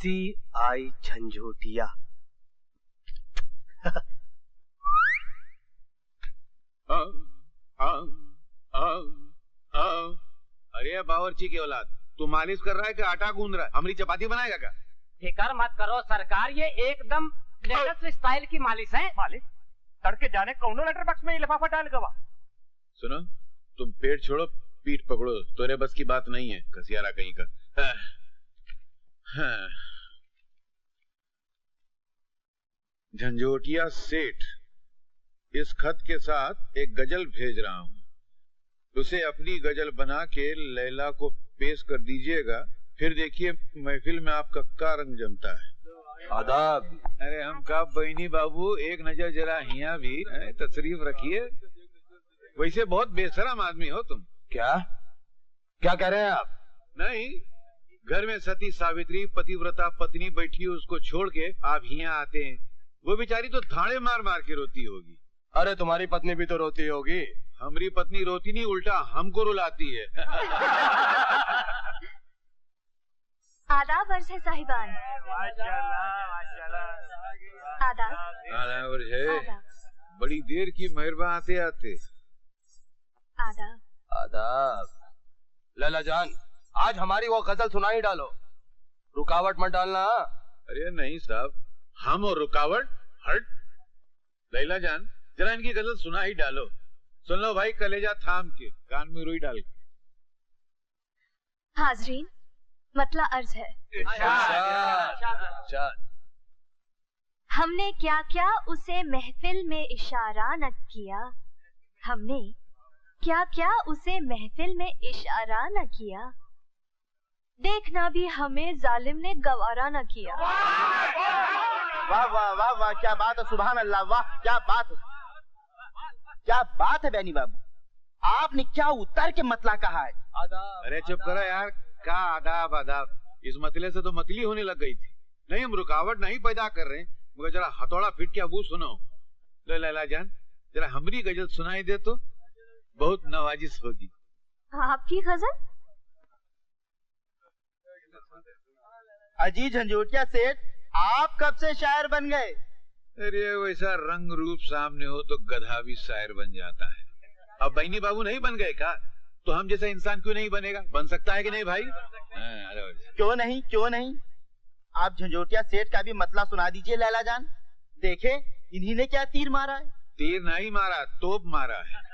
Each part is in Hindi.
CI झंझोटिया। अरे बावर्ची की औलाद, तू मालिश कर रहा है कि आटा गूंद रहा है? हमारी चपाती बनाएगा क्या? फिकर मत करो सरकार, ये एकदम लेटेस्ट स्टाइल की मालिश है। मालिश तड़के जाने कौनो लेटर बॉक्स में ये लिफाफा डाल गवा। सुनो, तुम पेट छोड़ो पीठ पकड़ो, तोरे बस की बात नहीं है कसियारा कहीं का। झंझोटिया सेठ, इस खत के साथ एक गजल भेज रहा हूँ, उसे अपनी गजल बना के लैला को पेश कर दीजिएगा, फिर देखिए महफिल में आपका क्या रंग जमता है। आदाब। अरे हम का बहनी बाबू, एक नजर जरा हिया भी तशरीफ रखिए। वैसे बहुत बेशरम आदमी हो तुम। क्या क्या कह रहे हैं आप? नहीं, घर में सती सावित्री पतिव्रता पत्नी बैठी है, उसको छोड़ के आप हिया आते हैं। वो बेचारी तो थाड़े मार मार के रोती होगी। अरे तुम्हारी पत्नी भी तो रोती होगी। हमारी पत्नी रोती नहीं, उल्टा हमको रुलाती है। आदाब अर्ज है साहिबान। आदाब। आदाब अर्ज है। बड़ी देर की मेहरबान आते आते। आदाब। आदाब। लैला जान, आज हमारी वो गजल सुनाई डालो, रुकावट मत डालना। अरे नहीं साहब, हम और रुकावट? हट। लैला जान, जरा इनकी गजल सुना ही डालो। सुन लो भाई, कलेजा थाम के, कान में रुई डाल के। हाजरीन, मतला अर्ज है। हमने क्या क्या उसे महफिल में इशारा न किया, हमने क्या क्या उसे महफिल में इशारा न किया, देखना भी हमें जालिम ने गवारा न किया। वाह वाह वाह वाह, क्या बात है, सुभान अल्लाह, वाह क्या बात है, क्या बात है बहनी बाबू, आपने क्या उतर के मतला कहा है। आदाब। अरे चुप करो यार, क्या आदाब आदाब, इस मतले से तो मतली होने लग गई थी। नहीं, हम रुकावट नहीं पैदा कर रहे, मगर जरा हथौड़ा फिट के अबू सुनो। लैला जान, जरा हमारी गजल सुनाई दे तो बहुत नवाजिश होगी। आपकी गजल? अजी झंझोटिया सेठ, आप कब से शायर बन गए? अरे वैसा रंग रूप सामने हो तो गधा भी शायर बन जाता है। अब बहनी बाबू नहीं बन गए का, तो हम जैसा इंसान क्यों नहीं बनेगा? बन सकता है कि नहीं भाई? क्यों नहीं, क्यों नहीं। आप झंझोटिया सेठ का भी मतला सुना दीजिए लैला जान, देखे इन्हीं ने क्या तीर मारा है। तीर नहीं मारा, तोप मारा है।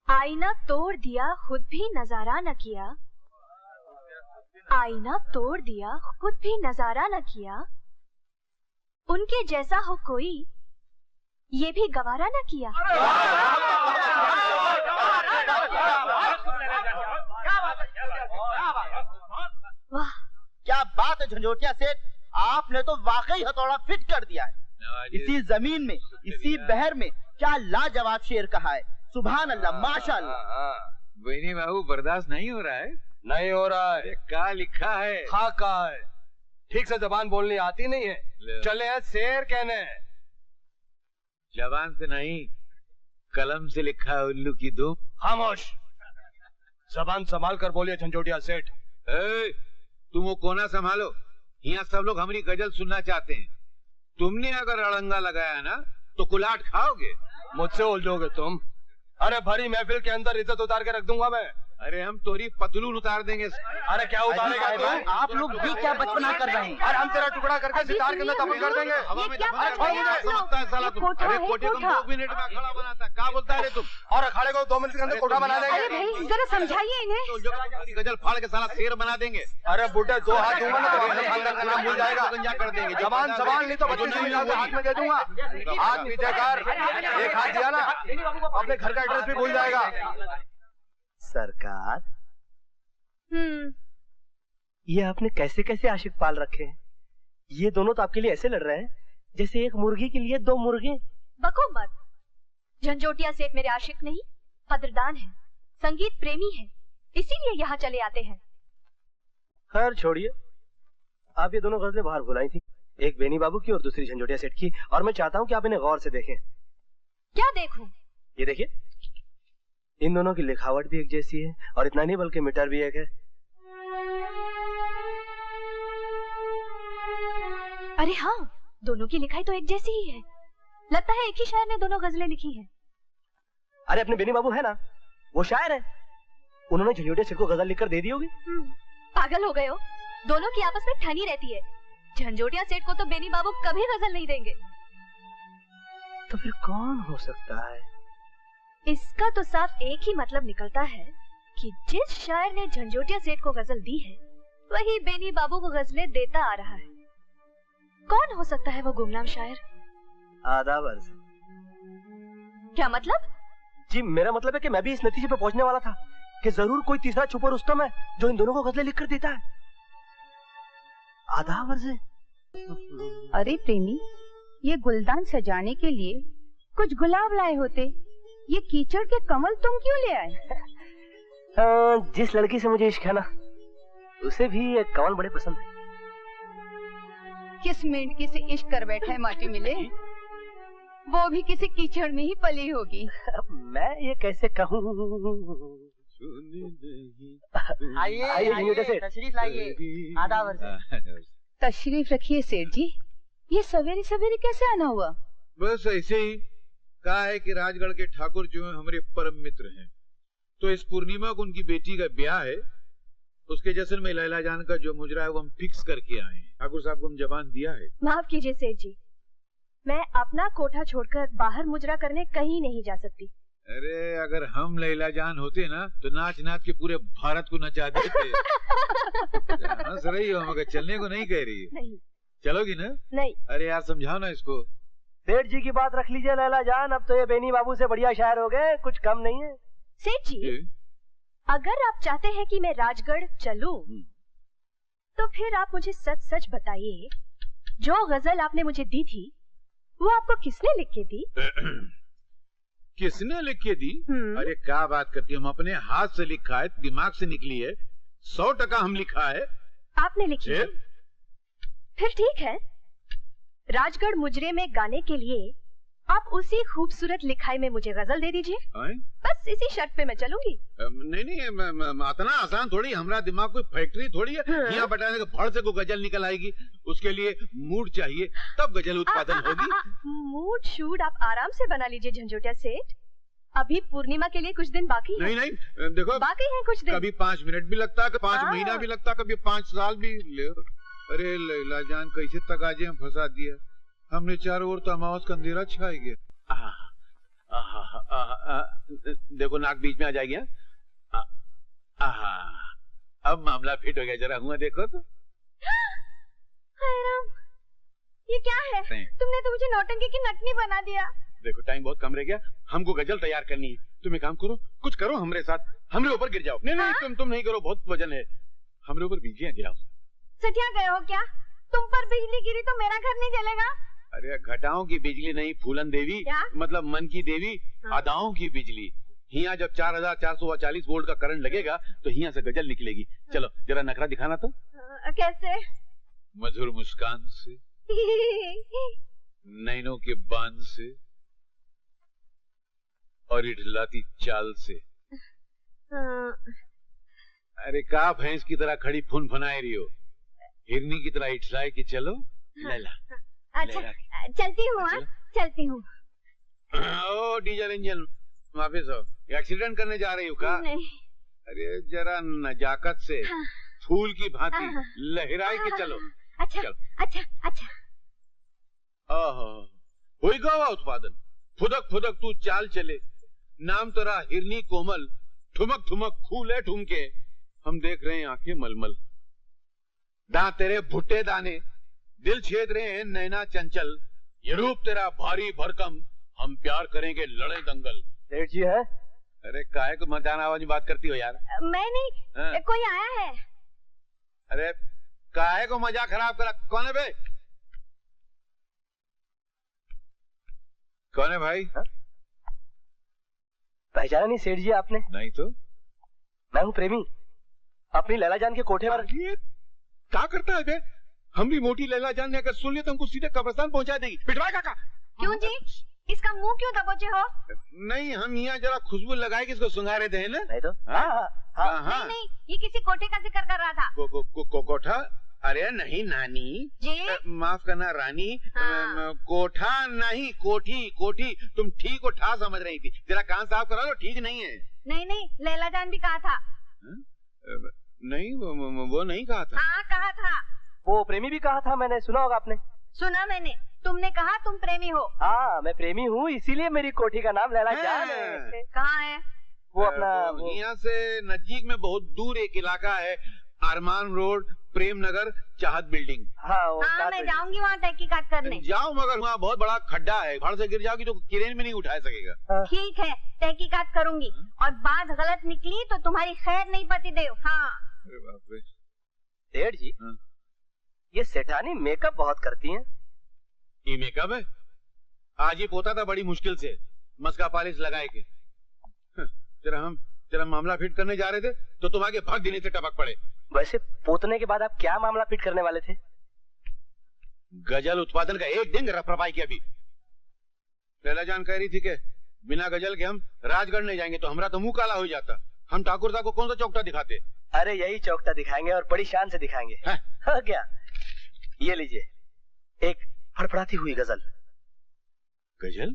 आईना तोड़ दिया खुद भी नजारा न किया, आईना तोड़ दिया खुद भी नजारा न किया, उनके जैसा हो कोई ये भी गवारा न किया। वाह क्या बात है झंझोटिया सेठ, आपने तो वाकई हथौड़ा फिट कर दिया है। इसी जमीन में, इसी बहर में क्या लाजवाब शेर कहा है, सुभान अल्लाह, माशाअल्लाह। बहनी बाबू, बर्दाश्त नहीं हो रहा है? नहीं हो रहा है। क्या लिखा है? हाँ कहा है, ठीक से जबान बोलनी आती नहीं है, चले हैं शेर कहने। जबान से नहीं, कलम से लिखा है उल्लू की दुम। खामोश, जबान संभाल कर बोलिए झंझोटिया सेठ। तुम वो कोना संभालो, यहाँ सब लोग हमारी गजल सुनना चाहते हैं। तुमने अगर अड़ंगा लगाया ना तो कुलाट खाओगे। मुझसे उलझोगे तुम? अरे भरी महफिल के अंदर इज्जत उतार के रख दूंगा मैं। अरे हम तोरी पतलून उतार देंगे। अरे क्या उतारेगा तू? आप लोग भी क्या बचपना कर रहे हैं। अरे हम तेरा टुकड़ा करके सितार के अंदर दफन कर देंगे। हवा में समझता है साला तुम। अरे कोठे को 2 मिनट में खड़ा बनाता, क्या बोलता है रे तुम? और अखाड़े को 2 मिनट के अंदर कोठा बना देंगे। अरे भाई जरा समझाइए इन्हें। गजल फाड़ के साला शेर बना देंगे। अरे बुड्ढे 2 हाथ दूंगा ना तो अपने खानदान का नाम भूल जाएगा। गंजा कर देंगे। जबान संभाल, नहीं तो 25 हाथ में दे दूंगा। हाथ नीचे कर, एक हाथ दिया ना अपने घर का एड्रेस भी भूल जाएगा। सरकार, ये आपने कैसे कैसे आशिक पाल रखे हैं? ये दोनों तो आपके लिए ऐसे लड़ रहे हैं जैसे एक मुर्गी के लिए 2 मुर्गे। बको मत, झंझोटिया सेठ मेरे आशिक नहीं, कदरदान है, संगीत प्रेमी है, इसीलिए यहाँ चले आते हैं। खैर छोड़िए, आप ये दोनों गजलें बाहर भुलाई थी, एक बेनी बाबू की और दूसरी झंझोटिया सेठ की, और मैं चाहता हूँ कि आप इन्हें गौर से देखें। क्या देखूं? ये देखिए, इन दोनों की लिखावट भी एक जैसी है और इतना नहीं बल्कि मीटर भी एक है। अरे हाँ, दोनों की लिखाई तो एक जैसी ही है। लगता है एक ही शायर ने दोनों गजलें लिखी हैं। अरे अपने बेनी बाबू है ना, वो शायर है, उन्होंने झंझोटिया सेठ को गजल लिखकर दे दी होगी। पागल हो गए हो? दोनों की आपस में ठनी रहती है। झंझोटिया सेठ को तो बेनी बाबू कभी गजल नहीं देंगे। तो फिर कौन हो सकता है? इसका तो साफ एक ही मतलब निकलता है कि जिस शायर ने झंझोटिया सेठ को गजल दी है, वही बेनी बाबू को गजलें देता आ रहा है। कौन हो सकता है वो गुमनाम शायर? आधा वर्ष। क्या मतलब? जी मेरा मतलब है कि मैं भी इस नतीजे पे पहुंचने वाला था कि जरूर कोई तीसरा छुपा रुस्तम है जो इन दोनों को गजलें लिखकर देता है। आधा वर्ष। अरे प्रेमी, ये गुलदान सजाने के लिए कुछ गुलाब लाए होते, ये कीचड़ के कमल तुम क्यों ले आए? जिस लड़की से मुझे इश्क है ना, उसे भी ये कमल बड़े पसंद है। किस मेंढकी से इश्क कर बैठा है माटी मिले, वो भी किसी कीचड़ में ही पली होगी। मैं ये कैसे कहूँ? आइए तशरीफ लाइए। आधा वर्ष। तशरीफ रखिए सेठ जी। ये सवेरे सवेरे कैसे आना हुआ? बस ऐसे ही कहा है कि राजगढ़ के ठाकुर जो है हमारे परम मित्र हैं, तो इस पूर्णिमा को उनकी बेटी का ब्याह है, उसके जश्न में लैला जान का जो मुजरा है वो हम फिक्स करके आए हैं। ठाकुर साहब को हम जबान दिया है। माफ कीजिए सेठ जी, मैं अपना कोठा छोड़कर बाहर मुजरा करने कहीं नहीं जा सकती। अरे अगर हम लैला जान होते ना तो नाच नाच के पूरे भारत को नचा देते। हंस रही हो मगर चलने को नहीं कह रही है। नहीं। चलोगी ना? नहीं। अरे यार समझाओ ना इसको। सेठ जी की बात रख लीजिए लैला जान, अब तो ये बेनी बाबू से बढ़िया शायर हो गए, कुछ कम नहीं है। सेठ जी, अगर आप चाहते हैं कि मैं राजगढ़ चलूं, तो फिर आप मुझे सच सच बताइए, जो गजल आपने मुझे दी थी वो आपको किसने लिख के दी? किसने लिख के दी? अरे क्या बात करती है, हम अपने हाथ से लिखा है, दिमाग से निकली है, 100% हम लिखा है। आपने लिखी है? फिर ठीक है, राजगढ़ मुजरे में गाने के लिए आप उसी खूबसूरत लिखाई में मुझे गजल दे दीजिए। बस इसी शर्त पे मैं चलूंगी। नहीं इतना आसान थोड़ी, हमारा दिमाग कोई फैक्ट्री थोड़ी है यहाँ बटाने के फड़ से कोई गजल निकल आएगी। उसके लिए मूड चाहिए, तब गजल उत्पादन होगी। मूड शूट आप आराम से बना लीजिए झंझोटिया सेठ, अभी पूर्णिमा के लिए कुछ दिन बाकी है। नहीं देखो बाकी है कुछ दिन। कभी 5 मिनट भी लगता है, 5 महीना भी लगता, कभी 5 साल भी। अरे लैला जान कैसे तकाजे हम फंसा दिया हमने, चारों ओर तो अमावस का अंधेरा छाई गया। देखो नाक बीच में आ जाएगी। अब मामला फिट हो गया, जरा हुआ देखो तो। राम, ये क्या है? तुमने तो मुझे नौटंकी की नटनी बना दिया। देखो टाइम बहुत कम रह गया, हमको गजल तैयार करनी है। तुम एक काम करो, कुछ करो हमारे साथ, हमरे ऊपर गिर जाओ। नहीं तुम नहीं करो, बहुत वजन है, हमरे ऊपर बिजलियां गिराओ। सटिया गए हो क्या? तुम पर बिजली गिरी तो मेरा घर नहीं जलेगा। अरे घटाओं की बिजली नहीं, फूलन देवी, मतलब मन की देवी, अदाओं की बिजली। हिया जब 4440 वोल्ट का करंट लगेगा तो हिया से गजल निकलेगी। चलो जरा नखरा दिखाना तो। कैसे? मधुर मुस्कान से, नैनों के बांध से और इठलाती चाल से। अरे का भैंस की तरह खड़ी फुन फनाए रही हो, हिरनी की तरह इठलाए कि चलो लैला। अच्छा चलती हूँ, चलती हूँ। ओ डीजल इंजन वापिस हो, एक्सीडेंट करने जा रही हो का? नहीं। अरे जरा नजाकत से फूल की भांति लहराए के चलो। अच्छा चलो। अच्छा। हुई गवा उत्पादन, फुदक फुदक तू चाल चले, नाम तेरा हिरनी कोमल, ठुमक ठुमक खूले ठुमके, हम देख रहे हैं आंखें मलमल। दांत तेरे भुट्टे दाने, दिल छेद रहे हैं नैना चंचल, ये रूप तेरा भारी भरकम, हम प्यार करेंगे लड़े दंगल। सेठ जी है? अरे काहे को मचान आवाज में बात करती हो यार? मैं नहीं, कोई आया है। अरे काहे को मजाक खराब करा? कौन है बे? कौन है भाई? पहचाना नहीं सेठ जी आपने? नहीं तो। मैं हूँ प्रेमी, अपनी लैला जान के कोठे पर। क्या करता है बे? हमरी मोटी लैला जान ने अगर सुन लिया तो हमको सीधे कब्रिस्तान पहुंचा देगी। पिटवाए काका। क्यों जी? इसका मुंह क्यों दबोचे हो? नहीं हम यहाँ जरा खुशबू लगाए कि इसको सुंघारे थे ना। नहीं तो। नहीं, ये किसी कोठे का जिक्र कर रहा था। कोठा? अरे नहीं नानी, जी माफ करना रानी, हाँ। कोठा नहीं कोठी, कोठी। तुम ठीक और ठा समझ रही थी, जरा कान साफ करा लो, ठीक नहीं है। नहीं लैला जान भी कहा था। नहीं वो नहीं कहा था। हाँ कहा था। वो प्रेमी भी कहा था, मैंने सुना होगा आपने। सुना मैंने, तुमने कहा तुम प्रेमी हो। हाँ मैं प्रेमी हूँ, इसीलिए मेरी कोठी का नाम लैला जान है। कहाँ है? वो अपना यहाँ से नजदीक में बहुत दूर एक इलाका है, अरमान रोड, प्रेम नगर, चाहत बिल्डिंग। हाँ मैं जाऊंगी वहाँ तहकीकात करने। जाओ, मगर वहाँ बहुत बड़ा खड्डा है, घर से गिर जाओगी तो किरेन में नहीं उठा सकेगा। ठीक है तहकीकात करूंगी, और बात गलत निकली तो तुम्हारी खैर नहीं पति देव। हाँ अरे बाप रे। सेठ जी, ये सेठानी मेकअप बहुत करती हैं। ये मेकअप है? आज ही पोता था बड़ी मुश्किल से, मस्का पॉलिश लगाए के। तेरा मामला फिट करने जा रहे थे तो तुम आगे भाग देने से टपक पड़े। वैसे पोतने के बाद आप क्या मामला फिट करने वाले थे? गजल उत्पादन का एक दिन रफरफाई की। अभी लैला जान कह रही थी कि बिना गजल के हम राजगढ़ नहीं जाएंगे, तो हमारा तो मुंह काला हो जाता। हम ठाकुर साहब को कौन सा चौकटा दिखाते? अरे यही चौकटा दिखाएंगे और बड़ी शान से दिखाएंगे। हाँ क्या? ये लीजिए, एक फड़फड़ाती हुई गजल। गजल?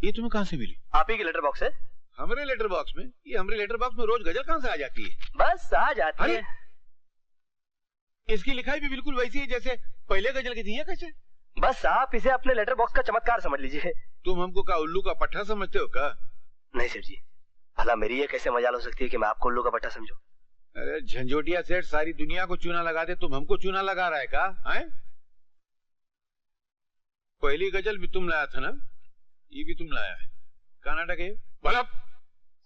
ये तुम्हें कहाँ से मिली? आप ही की लेटर बॉक्स है। हमारे लेटर बॉक्स में? ये हमारे लेटर बॉक्स में रोज गजल कहाँ से आ जाती है? बस आ जाती है। इसकी लिखाई भी बिल्कुल वैसी है जैसे पहले गजल की थी। है कैसे? बस आप इसे अपने लेटर बॉक्स का चमत्कार समझ लीजिए। तुम हमको का उल्लू का पट्टा समझते हो का? नहीं सेठ जी, भला मेरी ये कैसे मजाल हो सकती है कि मैं आपको उल्लू का पट्टा समझूं? अरे झंझोटिया सेठ सारी दुनिया को चूना लगा दे, तुम हमको चूना लगा रहा है का? पहली गजल भी तुम लाया था ना, ये भी तुम लाया है। कर्नाटक है बोला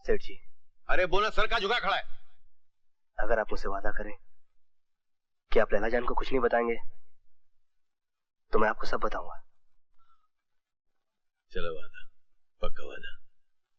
सेठ जी। अरे बोला, सर का झुका खड़ा है। अगर आप मुझसे वादा करें कि आप लैला जान को कुछ नहीं बताएंगे तो मैं आपको सब बताऊंगा। चलो वादा, पक्का वादा।